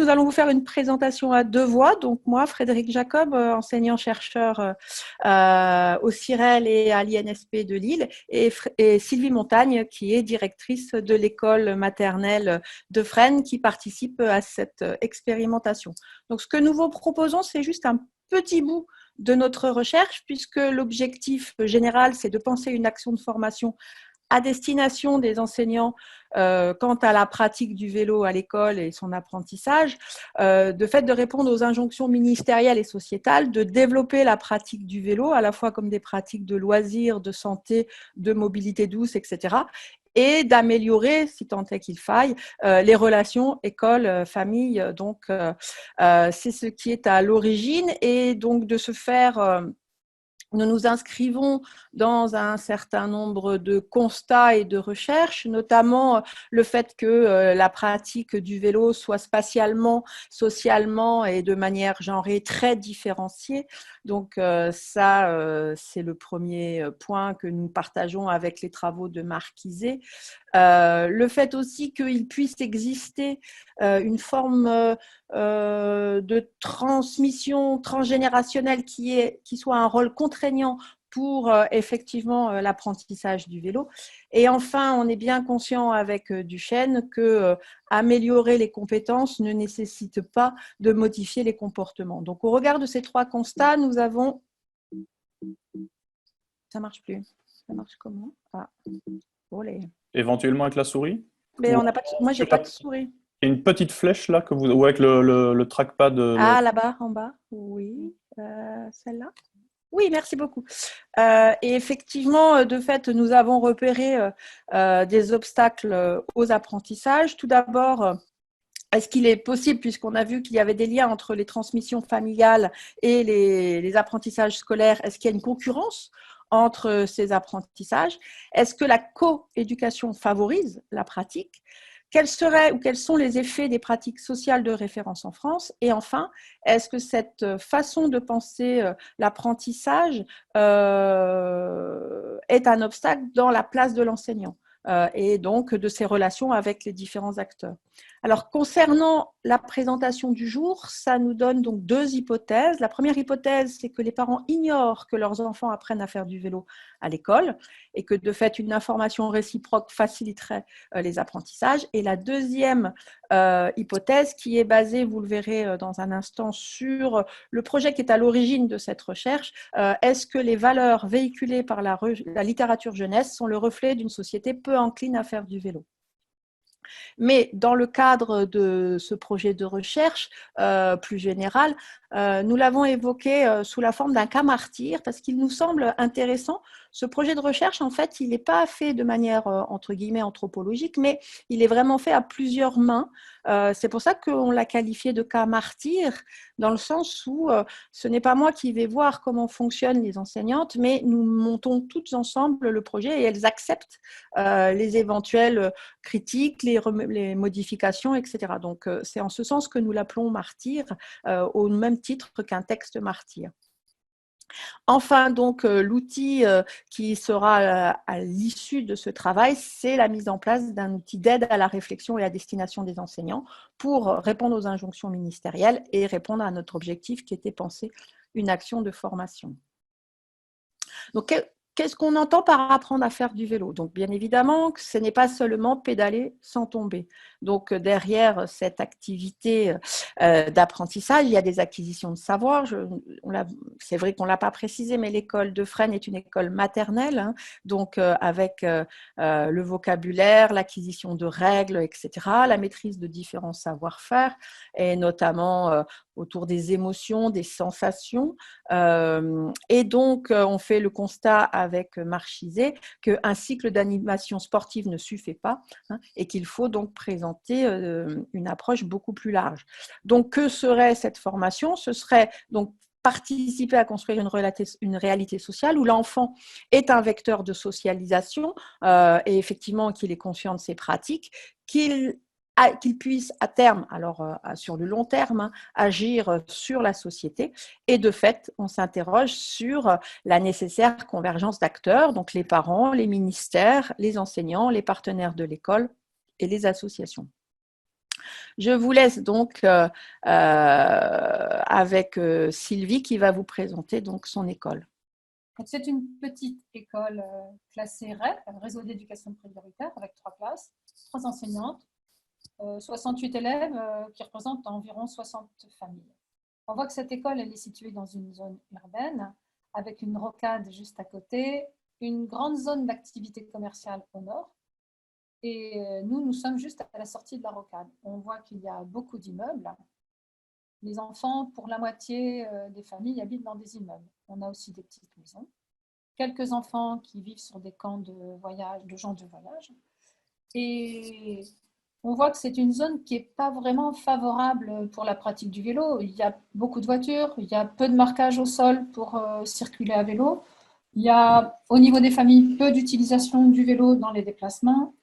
nous allons vous faire une présentation à deux voix. Donc moi, Frédéric Jacob, enseignant-chercheur au CIREL et à l'INSP de Lille, et Sylvie Montagne, qui est directrice de l'école maternelle de Fresnes, qui participe à cette expérimentation. Donc ce que nous vous proposons, c'est juste un petit bout de notre recherche, puisque l'objectif général, c'est de penser une action de formation à destination des enseignants quant à la pratique du vélo à l'école et son apprentissage, de fait de répondre aux injonctions ministérielles et sociétales, de développer la pratique du vélo, à la fois comme des pratiques de loisirs, de santé, de mobilité douce, etc., et d'améliorer, si tant est qu'il faille, les relations école-famille. Donc, c'est ce qui est à l'origine, et donc de se faire... Nous nous inscrivons dans un certain nombre de constats et de recherches, notamment le fait que la pratique du vélo soit spatialement, socialement et de manière genrée très différenciée. Donc ça, c'est le premier point que nous partageons avec les travaux de Marquisé. Le fait aussi qu'il puisse exister une forme de transmission transgénérationnelle qui soit un rôle contraignant pour effectivement l'apprentissage du vélo. Et enfin, on est bien conscient avec Duchesne que améliorer les compétences ne nécessite pas de modifier les comportements. Donc, au regard de ces trois constats, nous avons... Ça marche plus. Ça marche comment? Ah, olé. Éventuellement avec la souris? Mais Ou on n'a pas de... Moi, j'ai pas de souris. il y a une petite flèche là que vous, ou avec le trackpad. Ah, là-bas, en bas. Oui. Celle-là. Oui, merci beaucoup. Et effectivement, de fait, nous avons repéré des obstacles aux apprentissages. Tout d'abord, est-ce qu'il est possible, puisqu'on a vu qu'il y avait des liens entre les transmissions familiales et les apprentissages scolaires, est-ce qu'il y a une concurrence entre ces apprentissages? Est-ce que la co-éducation favorise la pratique? Quels seraient ou quels sont les effets des pratiques sociales de référence en France? Et enfin, est-ce que cette façon de penser l'apprentissage est un obstacle dans la place de l'enseignant et donc de ses relations avec les différents acteurs? Alors, concernant la présentation du jour, ça nous donne donc deux hypothèses. La première hypothèse, c'est que les parents ignorent que leurs enfants apprennent à faire du vélo à l'école et que de fait, une information réciproque faciliterait les apprentissages. Et la deuxième hypothèse, qui est basée, vous le verrez dans un instant, sur le projet qui est à l'origine de cette recherche, est-ce que les valeurs véhiculées par la littérature jeunesse sont le reflet d'une société peu encline à faire du vélo? Mais dans le cadre de ce projet de recherche plus général, nous l'avons évoqué sous la forme d'un cas martyr parce qu'il nous semble intéressant. Ce projet de recherche, en fait, il n'est pas fait de manière, entre guillemets, anthropologique, mais il est vraiment fait à plusieurs mains. C'est pour ça qu'on l'a qualifié de cas martyr, dans le sens où ce n'est pas moi qui vais voir comment fonctionnent les enseignantes, mais nous montons toutes ensemble le projet et elles acceptent les éventuelles critiques, les modifications, etc. Donc, c'est en ce sens que nous l'appelons martyr, au même titre qu'un texte martyr. Enfin, donc, l'outil qui sera à l'issue de ce travail, c'est la mise en place d'un outil d'aide à la réflexion et à destination des enseignants pour répondre aux injonctions ministérielles et répondre à notre objectif qui était penser une action de formation. Donc, qu'est-ce qu'on entend par apprendre à faire du vélo? Donc, bien évidemment, ce n'est pas seulement pédaler sans tomber. Donc, derrière cette activité d'apprentissage, il y a des acquisitions de savoir. C'est vrai qu'on ne l'a pas précisé, mais l'école de Fresnes est une école maternelle, hein, donc avec le vocabulaire, l'acquisition de règles, etc., la maîtrise de différents savoir-faire, et notamment autour des émotions, des sensations. Et donc, on fait le constat avec Marchizé qu'un cycle d'animation sportive ne suffit pas, hein, et qu'il faut donc présenter une approche beaucoup plus large. Donc, que serait cette formation? Ce serait donc participer à construire une réalité sociale où l'enfant est un vecteur de socialisation et effectivement qu'il est conscient de ses pratiques, qu'il puisse à terme, alors sur le long terme, hein, agir sur la société. Et de fait, on s'interroge sur la nécessaire convergence d'acteurs, donc les parents, les ministères, les enseignants, les partenaires de l'école et les associations. Je vous laisse donc avec Sylvie qui va vous présenter donc son école. C'est une petite école classée REP, Réseau d'éducation prioritaire, avec 3 classes, 3 enseignantes, 68 élèves qui représentent environ 60 familles. On voit que cette école elle est située dans une zone urbaine avec une rocade juste à côté, une grande zone d'activité commerciale au nord. Et nous sommes juste à la sortie de la rocade. On voit qu'il y a beaucoup d'immeubles. Les enfants, pour la moitié des familles, habitent dans des immeubles. On a aussi des petites maisons. Quelques enfants qui vivent sur des camps de voyage, de gens de voyage. Et on voit que c'est une zone qui n'est pas vraiment favorable pour la pratique du vélo. Il y a beaucoup de voitures, il y a peu de marquage au sol pour circuler à vélo. Il y a, au niveau des familles, peu d'utilisation du vélo dans les déplacements.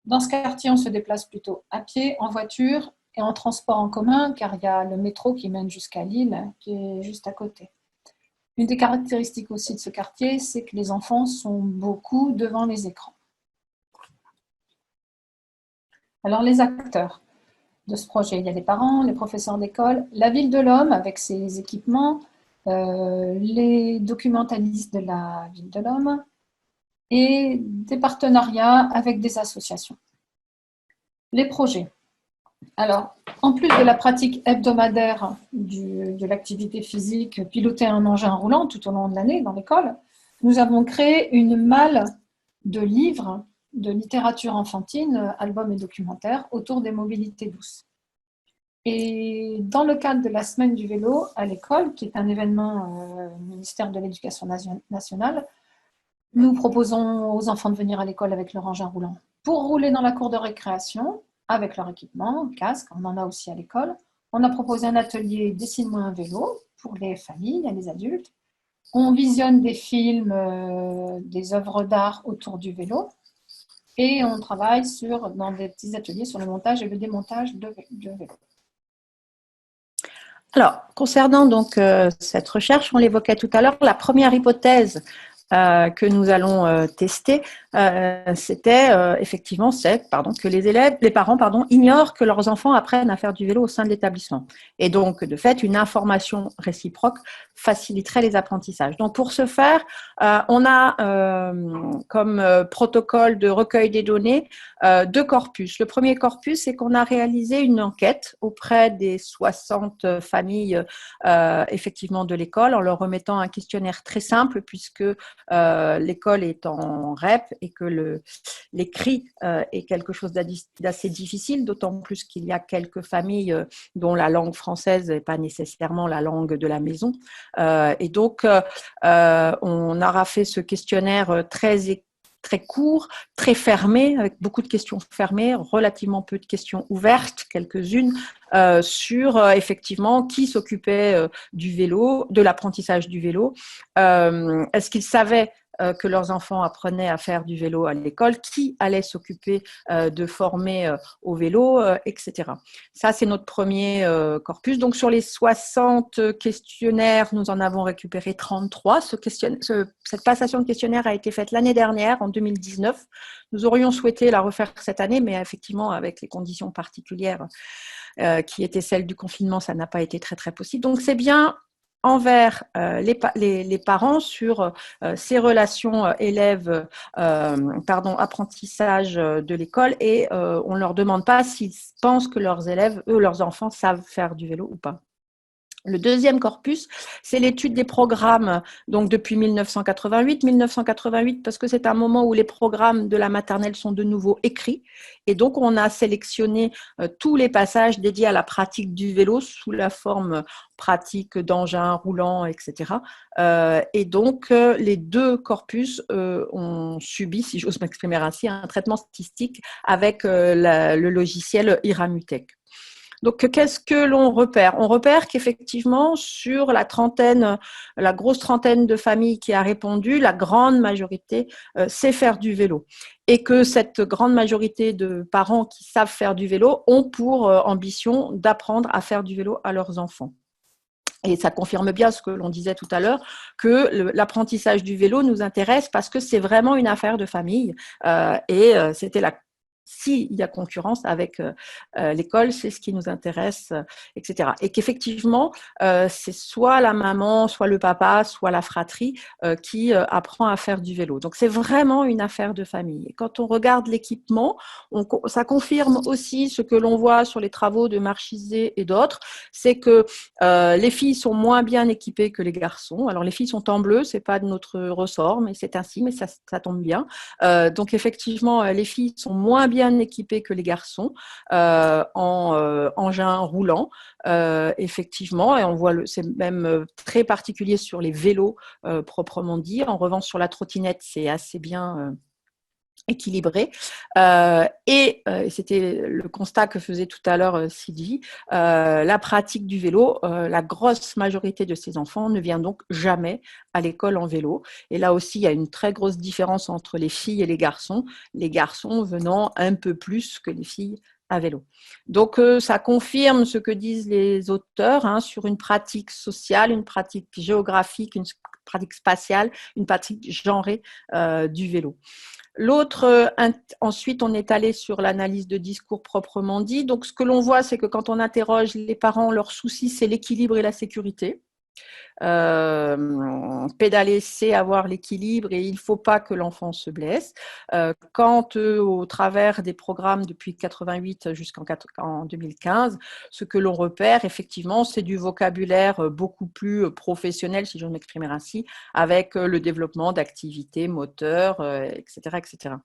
Dans ce quartier, on se déplace plutôt à pied, en voiture et en transport en commun, car il y a le métro qui mène jusqu'à Lille, qui est juste à côté. Une des caractéristiques aussi de ce quartier, c'est que les enfants sont beaucoup devant les écrans. Alors, les acteurs de ce projet, il y a les parents, les professeurs d'école, la Ville de l'Homme avec ses équipements, les documentalistes de la Ville de l'Homme et des partenariats avec des associations. Les projets. Alors, en plus de la pratique hebdomadaire de l'activité physique, piloter un engin roulant tout au long de l'année dans l'école, nous avons créé une malle de livres de littérature enfantine, albums et documentaires autour des mobilités douces. Et dans le cadre de la semaine du vélo à l'école, qui est un événement ministère de l'Éducation nationale, nous proposons aux enfants de venir à l'école avec leur engin roulant pour rouler dans la cour de récréation, avec leur équipement, casque, on en a aussi à l'école. On a proposé un atelier Dessine-moi un vélo pour les familles et les adultes. On visionne des films, des œuvres d'art autour du vélo. Et on travaille dans des petits ateliers sur le montage et le démontage de vélos. Alors, concernant donc cette recherche, on l'évoquait tout à l'heure, la première hypothèse que nous allons tester, c'était effectivement que les parents ignorent que leurs enfants apprennent à faire du vélo au sein de l'établissement. Et donc, de fait, une information réciproque faciliterait les apprentissages. Donc, pour ce faire, on a comme protocole de recueil des données 2 corpus. Le premier corpus, c'est qu'on a réalisé une enquête auprès des 60 familles effectivement de l'école en leur remettant un questionnaire très simple puisque l'école est en REP et que l'écrit est quelque chose d'assez difficile, d'autant plus qu'il y a quelques familles dont la langue française n'est pas nécessairement la langue de la maison. Et donc, on aura fait ce questionnaire très court, très fermé, avec beaucoup de questions fermées, relativement peu de questions ouvertes, quelques-unes, sur effectivement qui s'occupait du vélo, de l'apprentissage du vélo. Est-ce qu'ils savaient que leurs enfants apprenaient à faire du vélo à l'école, qui allait s'occuper de former au vélo, etc. Ça, c'est notre premier corpus. Donc, sur les 60 questionnaires, nous en avons récupéré 33. Cette passation de questionnaire a été faite l'année dernière, en 2019. Nous aurions souhaité la refaire cette année, mais effectivement, avec les conditions particulières qui étaient celles du confinement, ça n'a pas été très, très possible. Donc, c'est bien envers les parents sur ces relations apprentissage de l'école et on ne leur demande pas s'ils pensent que leurs enfants savent faire du vélo ou pas. Le deuxième corpus, c'est l'étude des programmes, donc depuis 1988. 1988 parce que c'est un moment où les programmes de la maternelle sont de nouveau écrits. Et donc, on a sélectionné tous les passages dédiés à la pratique du vélo sous la forme pratique d'engins roulants, etc. Et donc, les 2 corpus ont subi, si j'ose m'exprimer ainsi, un traitement statistique avec le logiciel Iramutech. Donc, qu'est-ce que l'on repère? On repère qu'effectivement, sur la grosse trentaine de familles qui a répondu, la grande majorité sait faire du vélo. Et que cette grande majorité de parents qui savent faire du vélo ont pour ambition d'apprendre à faire du vélo à leurs enfants. Et ça confirme bien ce que l'on disait tout à l'heure, que l'apprentissage du vélo nous intéresse parce que c'est vraiment une affaire de famille. s'il y a concurrence avec l'école, c'est ce qui nous intéresse, etc. Et qu'effectivement, c'est soit la maman, soit le papa, soit la fratrie qui apprend à faire du vélo. Donc, c'est vraiment une affaire de famille. Et quand on regarde l'équipement, ça confirme aussi ce que l'on voit sur les travaux de Marchizé et d'autres, c'est que les filles sont moins bien équipées que les garçons. Alors, les filles sont en bleu, c'est pas de notre ressort, mais c'est ainsi, mais ça tombe bien. Donc, effectivement, les filles sont moins bien équipées que les garçons en engins roulants, effectivement, et on voit, c'est même très particulier sur les vélos proprement dit. En revanche, sur la trottinette, c'est assez bien équilibré. Et c'était le constat que faisait tout à l'heure Sylvie, la pratique du vélo, la grosse majorité de ces enfants ne vient donc jamais à l'école en vélo. Et là aussi, il y a une très grosse différence entre les filles et les garçons venant un peu plus que les filles à vélo. Donc, ça confirme ce que disent les auteurs sur une pratique sociale, une pratique géographique, une pratique spatiale, une pratique genrée du vélo. L'autre, ensuite, on est allé sur l'analyse de discours proprement dit. Donc, ce que l'on voit, c'est que quand on interroge les parents, leur souci, c'est l'équilibre et la sécurité. Pédaler, c'est avoir l'équilibre et il ne faut pas que l'enfant se blesse. Quand, au travers des programmes depuis 88 jusqu'en 2015, ce que l'on repère, effectivement, c'est du vocabulaire beaucoup plus professionnel, si j'ose m'exprimer ainsi, avec le développement d'activités moteurs, etc., etc.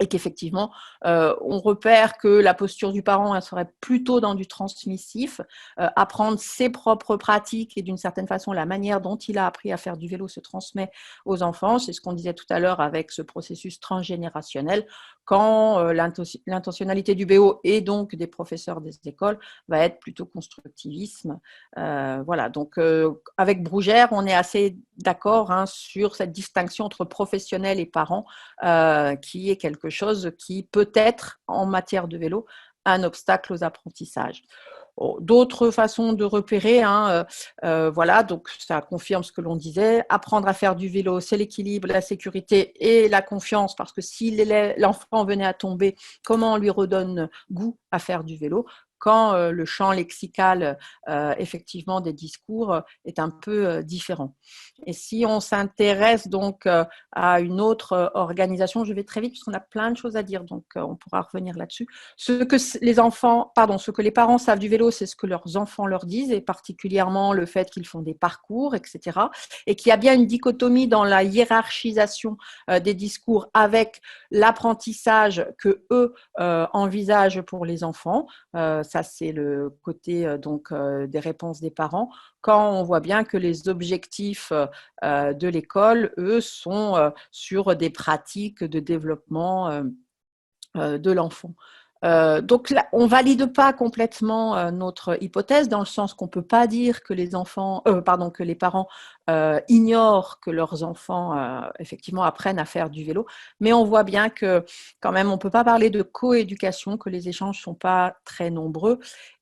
Et qu'effectivement, on repère que la posture du parent, elle serait plutôt dans du transmissif, apprendre ses propres pratiques et d'une certaine façon, la manière dont il a appris à faire du vélo se transmet aux enfants. C'est ce qu'on disait tout à l'heure avec ce processus transgénérationnel, quand l'intentionnalité du BO et donc des professeurs des écoles va être plutôt constructivisme. Voilà, donc avec Brougère, on est assez d'accord sur cette distinction entre professionnels et parents, qui est quelque chose qui peut être, en matière de vélo, un obstacle aux apprentissages. D'autres façons de repérer, voilà, donc ça confirme ce que l'on disait. Apprendre à faire du vélo, c'est l'équilibre, la sécurité et la confiance, parce que si l'enfant venait à tomber, comment on lui redonne goût à faire du vélo quand le champ lexical, effectivement, des discours est un peu différent. Et si on s'intéresse donc à une autre organisation, je vais très vite parce qu'on a plein de choses à dire, donc on pourra revenir là-dessus. Ce que les parents savent du vélo, c'est ce que leurs enfants leur disent, et particulièrement le fait qu'ils font des parcours, etc. Et qu'il y a bien une dichotomie dans la hiérarchisation des discours avec l'apprentissage que eux envisagent pour les enfants. Ça, c'est le côté des réponses des parents. Quand on voit bien que les objectifs de l'école, eux, sont sur des pratiques de développement de l'enfant. Donc là, on ne valide pas complètement notre hypothèse, dans le sens qu'on ne peut pas dire que que les parents ignorent que leurs enfants effectivement apprennent à faire du vélo, mais on voit bien que quand même on ne peut pas parler de coéducation, que les échanges ne sont pas très nombreux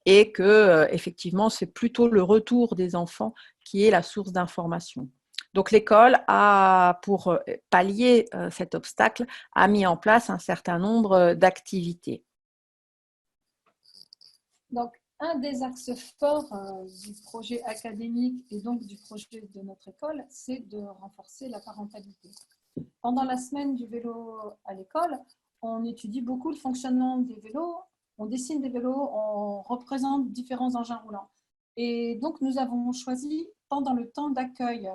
et que effectivement c'est plutôt le retour des enfants qui est la source d'information. Donc l'école a, pour pallier cet obstacle, a mis en place un certain nombre d'activités. Donc, un des axes forts du projet académique et donc du projet de notre école, c'est de renforcer la parentalité. Pendant la semaine du vélo à l'école, on étudie beaucoup le fonctionnement des vélos, on dessine des vélos, on représente différents engins roulants. Et donc, nous avons choisi, pendant le temps d'accueil,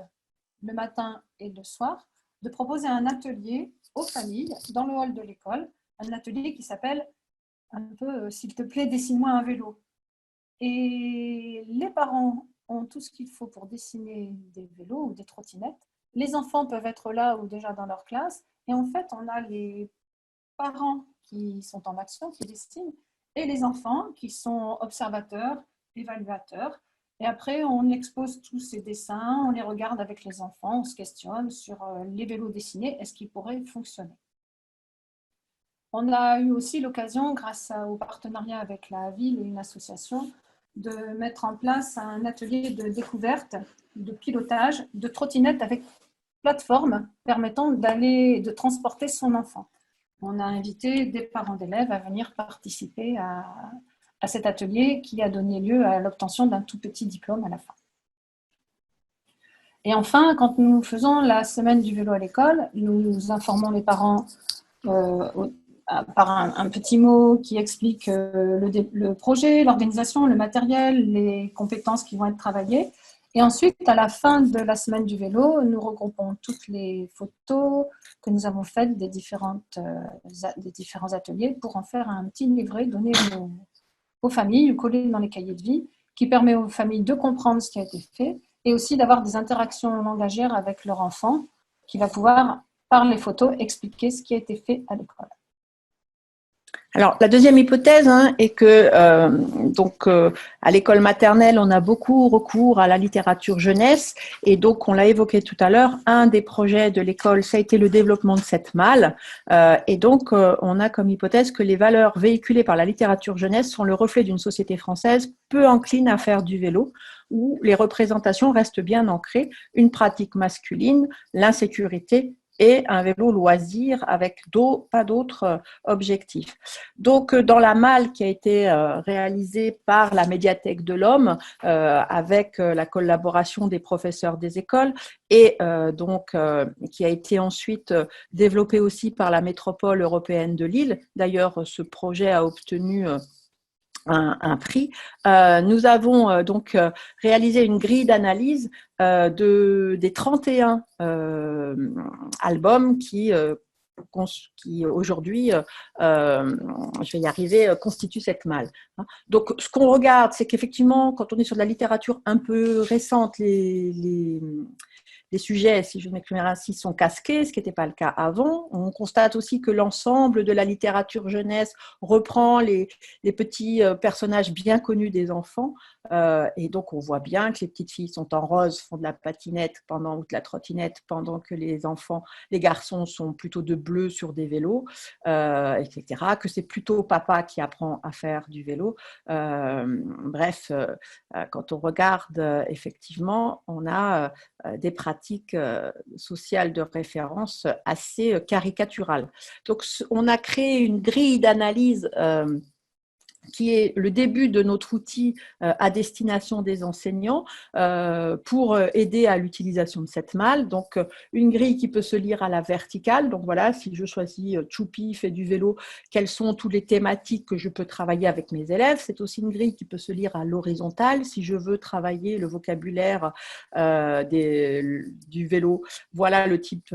le matin et le soir, de proposer un atelier aux familles dans le hall de l'école, un atelier qui s'appelle un peu « S'il te plaît, dessine-moi un vélo ». Et les parents ont tout ce qu'il faut pour dessiner des vélos ou des trottinettes. Les enfants peuvent être là ou déjà dans leur classe. Et en fait, on a les parents qui sont en action, qui dessinent, et les enfants qui sont observateurs, évaluateurs. Et après, on expose tous ces dessins, on les regarde avec les enfants, on se questionne sur les vélos dessinés, est-ce qu'ils pourraient fonctionner? On a eu aussi l'occasion, grâce au partenariat avec la ville et une association, de mettre en place un atelier de découverte, de pilotage, de trottinettes avec plateforme permettant de transporter son enfant. on a invité des parents d'élèves à venir participer à cet atelier qui a donné lieu à l'obtention d'un tout petit diplôme à la fin. Et enfin, quand nous faisons la semaine du vélo à l'école, nous informons les parents par un petit mot qui explique le projet, l'organisation, le matériel, les compétences qui vont être travaillées. Et ensuite, à la fin de la semaine du vélo, nous regroupons toutes les photos que nous avons faites des différents ateliers pour en faire un petit livret donné aux familles, collé dans les cahiers de vie, qui permet aux familles de comprendre ce qui a été fait et aussi d'avoir des interactions langagières avec leur enfant qui va pouvoir, par les photos, expliquer ce qui a été fait à l'école. Alors, la deuxième hypothèse est que à l'école maternelle, on a beaucoup recours à la littérature jeunesse et donc, on l'a évoqué tout à l'heure, un des projets de l'école, ça a été le développement de cette malle et donc, on a comme hypothèse que les valeurs véhiculées par la littérature jeunesse sont le reflet d'une société française peu encline à faire du vélo, où les représentations restent bien ancrées, une pratique masculine, l'insécurité et un vélo loisir avec pas d'autres objectifs. Donc, dans la malle qui a été réalisée par la Médiathèque de l'Homme avec la collaboration des professeurs des écoles et qui a été ensuite développée aussi par la métropole européenne de Lille. D'ailleurs, ce projet a obtenu un prix. Nous avons donc réalisé une grille d'analyse des 31 albums qui aujourd'hui, je vais y arriver, constituent cette malle. Donc, ce qu'on regarde, c'est qu'effectivement, quand on est sur de la littérature un peu récente, les sujets, si je m'exprime ainsi, sont casqués, ce qui n'était pas le cas avant. On constate aussi que l'ensemble de la littérature jeunesse reprend les petits personnages bien connus des enfants. Et donc, on voit bien que les petites filles sont en rose, font de la patinette ou de la trottinette, pendant que les garçons sont plutôt de bleu sur des vélos, etc. Que c'est plutôt papa qui apprend à faire du vélo. Bref, quand on regarde, effectivement, on a des pratiques sociales de référence assez caricaturales. Donc, on a créé une grille d'analyse qui est le début de notre outil à destination des enseignants pour aider à l'utilisation de cette malle. Donc, une grille qui peut se lire à la verticale. Donc, voilà, si je choisis Choupi fait du vélo, quelles sont toutes les thématiques que je peux travailler avec mes élèves. C'est aussi une grille qui peut se lire à l'horizontale. Si je veux travailler le vocabulaire du vélo, voilà le type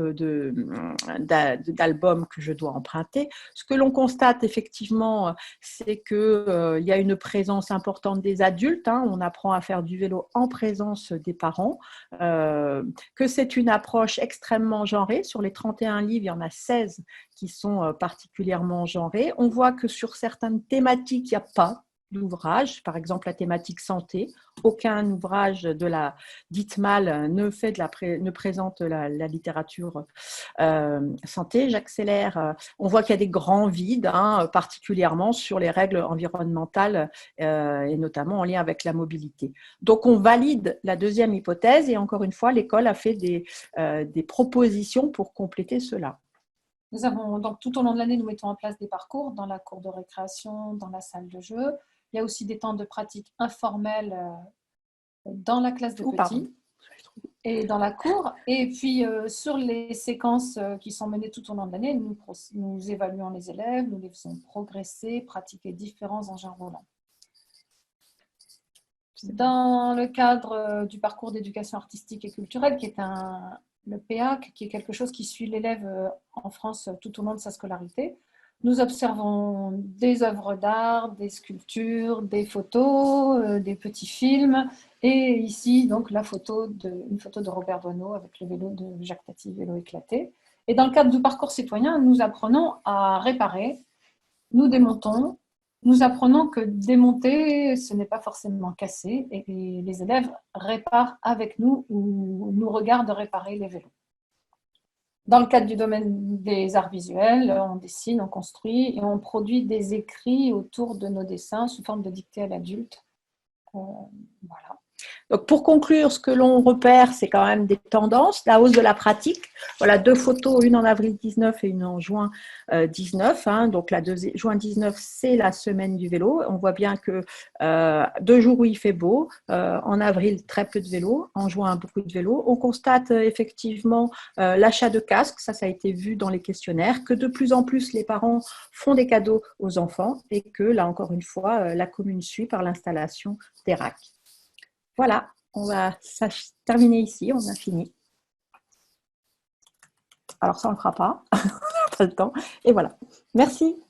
d'album que je dois emprunter. Ce que l'on constate effectivement, c'est que il y a une présence importante des adultes, on apprend à faire du vélo en présence des parents, que c'est une approche extrêmement genrée. Sur les 31 livres, il y en a 16 qui sont particulièrement genrés. On voit que sur certaines thématiques, il n'y a pas d'ouvrage, par exemple la thématique santé. Aucun ouvrage de la dite malle ne présente la littérature santé. J'accélère. On voit qu'il y a des grands vides, particulièrement sur les règles environnementales et notamment en lien avec la mobilité. Donc, on valide la deuxième hypothèse et encore une fois, l'école a fait des propositions pour compléter cela. Nous avons, donc, tout au long de l'année, nous mettons en place des parcours dans la cour de récréation, dans la salle de jeu. Il y a aussi des temps de pratique informels dans la classe de petits et dans la cour. Et puis, sur les séquences qui sont menées tout au long de l'année, nous évaluons les élèves, nous les faisons progresser, pratiquer différents engins roulants. Dans le cadre du parcours d'éducation artistique et culturelle, qui est le PEAC, qui est quelque chose qui suit l'élève en France tout au long de sa scolarité, nous observons des œuvres d'art, des sculptures, des photos, des petits films, et ici, donc, une photo de Robert Doisneau avec le vélo de Jacques Tati, vélo éclaté. Et dans le cadre du parcours citoyen, nous apprenons à réparer, nous démontons, nous apprenons que démonter, ce n'est pas forcément casser, et les élèves réparent avec nous ou nous regardent réparer les vélos. Dans le cadre du domaine des arts visuels, on dessine, on construit et on produit des écrits autour de nos dessins sous forme de dictée à l'adulte. Voilà. Donc, pour conclure, ce que l'on repère, c'est quand même des tendances, la hausse de la pratique. Voilà 2 photos, une en avril 19 et une en juin 19. Donc, juin 19, c'est la semaine du vélo. On voit bien que 2 jours où il fait beau, en avril, très peu de vélo, en juin, beaucoup de vélo. On constate effectivement l'achat de casques, ça a été vu dans les questionnaires, que de plus en plus les parents font des cadeaux aux enfants et que, là encore une fois, la commune suit par l'installation des racks. Voilà, on va terminer ici, on a fini. Alors ça, on ne le fera pas, on n'a pas le temps. Et voilà, merci.